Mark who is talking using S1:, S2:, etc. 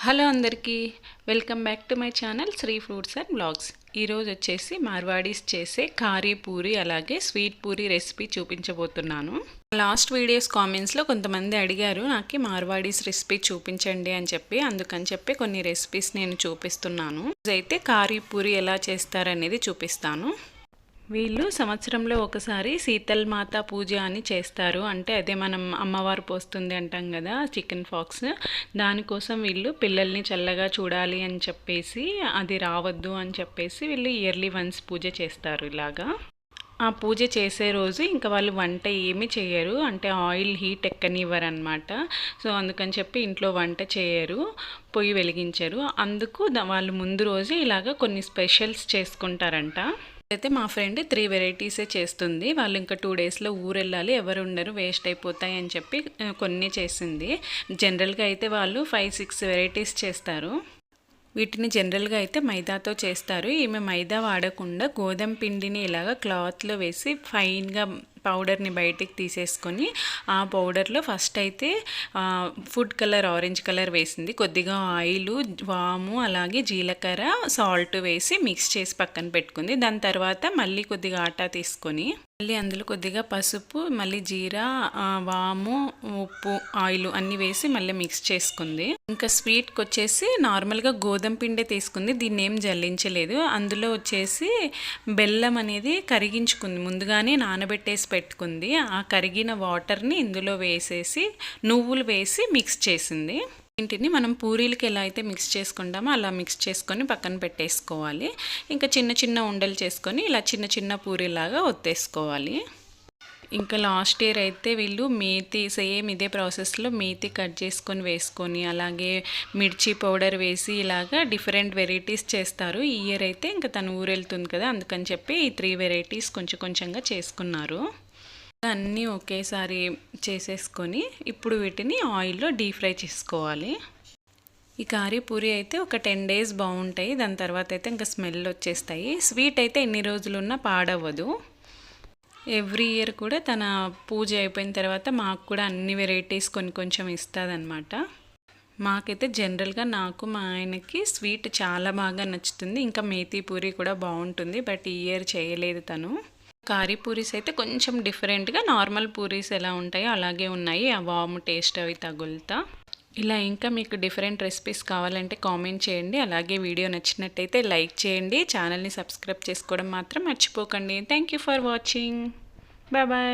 S1: Hello అందరికీ welcome back to my channel Sri fruits and blogs. ఈరోజు వచ్చేసి మార్వాడీస్ చేసే కారీ పూరి అలాగే స్వీట్ పూరి రెసిపీ చూపించబోతున్నాను. లాస్ట్ వీడియోస్ కామెంట్స్లో కొంతమంది అడిగారు నాకు మార్వాడీస్ రెసిపీ చూపించండి అని చెప్పి, అందుకని చెప్పి కొన్ని రెసిపీస్ నేను చూపిస్తున్నాను. అయితే కారీ పూరి ఎలా చేస్తారనేది చూపిస్తాను. వీళ్ళు సంవత్సరంలో ఒకసారి శీతల్ మాత పూజ అని చేస్తారు. అంటే అదే మనం అమ్మవారు పోస్తుంది అంటాం కదా, చికెన్ ఫాక్స్. దానికోసం వీళ్ళు పిల్లల్ని చల్లగా చూడాలి అని చెప్పేసి, అది రావద్దు అని చెప్పేసి వీళ్ళు ఇయర్లీ వన్స్ పూజ చేస్తారు. ఇలాగా ఆ పూజ చేసే రోజు ఇంకా వాళ్ళు వంట ఏమీ చేయరు, అంటే ఆయిల్ హీట్ ఎక్కనివ్వరు అనమాట. సో అందుకని చెప్పి ఇంట్లో వంట చేయరు, పొయ్యి వెలిగించరు. అందుకు వాళ్ళు ముందు రోజు ఇలాగ కొన్ని స్పెషల్స్ చేసుకుంటారంట. అయితే మా ఫ్రెండ్ 3 వెరైటీసే చేస్తుంది. వాళ్ళు ఇంకా 2 డేస్లో ఊరు వెళ్ళాలి, ఎవరు ఉండరు, వేస్ట్ అయిపోతాయి అని చెప్పి కొన్ని చేసింది. జనరల్గా అయితే వాళ్ళు 5-6 వెరైటీస్ చేస్తారు. వీటిని జనరల్గా అయితే మైదాతో చేస్తారు. ఈమె మైదా వాడకుండా గోధుమ పిండిని ఇలాగ క్లాత్లో వేసి ఫైన్గా పౌడర్ని బయటికి తీసేసుకొని, ఆ పౌడర్లో ఫస్ట్ అయితే ఫుడ్ కలర్ ఆరెంజ్ కలర్ వేసింది. కొద్దిగా ఆయిల్, వాము అలాగే జీలకర్ర, సాల్ట్ వేసి మిక్స్ చేసి పక్కన పెట్టుకుంది. దాని తర్వాత మళ్ళీ కొద్దిగా ఆటా తీసుకొని మళ్ళీ అందులో కొద్దిగా పసుపు, మళ్ళీ జీరా, వాము, ఉప్పు, ఆయిల్ అన్నీ వేసి మళ్ళీ మిక్స్ చేసుకుంది. ఇంకా స్వీట్కి వచ్చేసి నార్మల్గా గోధుమ పిండే తీసుకుంది, దీన్ని ఏం జల్లించలేదు. అందులో వచ్చేసి బెల్లం అనేది కరిగించుకుంది, ముందుగానే నానబెట్టేసి పెట్టుకుంది. ఆ కరిగిన వాటర్ని ఇందులో వేసేసి నువ్వులు వేసి మిక్స్ చేసింది. ఇంటిని మనం పూరీలకి ఎలా అయితే మిక్స్ చేసుకుంటామో అలా మిక్స్ చేసుకొని పక్కన పెట్టేసుకోవాలి. ఇంకా చిన్న చిన్న ఉండలు చేసుకొని ఇలా చిన్న చిన్న పూరీలాగా ఒత్తేసుకోవాలి. ఇంకా లాస్ట్ ఇయర్ అయితే వీళ్ళు మేతి, సేమ్ ఇదే ప్రాసెస్లో మేతి కట్ చేసుకొని వేసుకొని అలాగే మిర్చి పౌడర్ వేసి ఇలాగా డిఫరెంట్ వెరైటీస్ చేస్తారు. ఈ ఇయర్ అయితే ఇంకా తను ఊరు వెళ్తుంది కదా, అందుకని చెప్పి ఈ 3 వెరైటీస్ కొంచెం కొంచెంగా చేసుకున్నారు. అన్నీ ఒకేసారి చేసేసుకొని ఇప్పుడు వీటిని ఆయిల్లో డీప్ ఫ్రై చేసుకోవాలి. ఈ కారీ పూరి అయితే ఒక 10 డేస్ బాగుంటాయి, దాని తర్వాత అయితే ఇంకా స్మెల్ వచ్చేస్తాయి. స్వీట్ అయితే ఎన్ని రోజులున్నా పాడవ్వదు. ఎవ్రీ ఇయర్ కూడా తన పూజ అయిపోయిన తర్వాత మాకు కూడా అన్ని వెరైటీస్ కొంచెం ఇస్తుందన్నమాట. మాకైతే జనరల్గా నాకు మా ఆయనకి స్వీట్ చాలా బాగా నచ్చుతుంది. ఇంకా మేతి పూరి కూడా బాగుంటుంది, బట్ ఈ ఇయర్ చేయలేదు తను. కారీ పూరీస్ అయితే కొంచెం డిఫరెంట్గా నార్మల్ పూరీస్ ఎలా ఉంటాయో అలాగే ఉన్నాయి. ఆ వాము టేస్ట్ అవి తగులుతా. ఇలా ఇంకా మీకు డిఫరెంట్ రెసిపీస్ కావాలంటే కామెంట్ చేయండి. అలాగే వీడియో నచ్చినట్టయితే లైక్ చేయండి. ఛానల్ని సబ్స్క్రైబ్ చేసుకోవడం మాత్రం మర్చిపోకండి. Thank you for watching. Bye bye.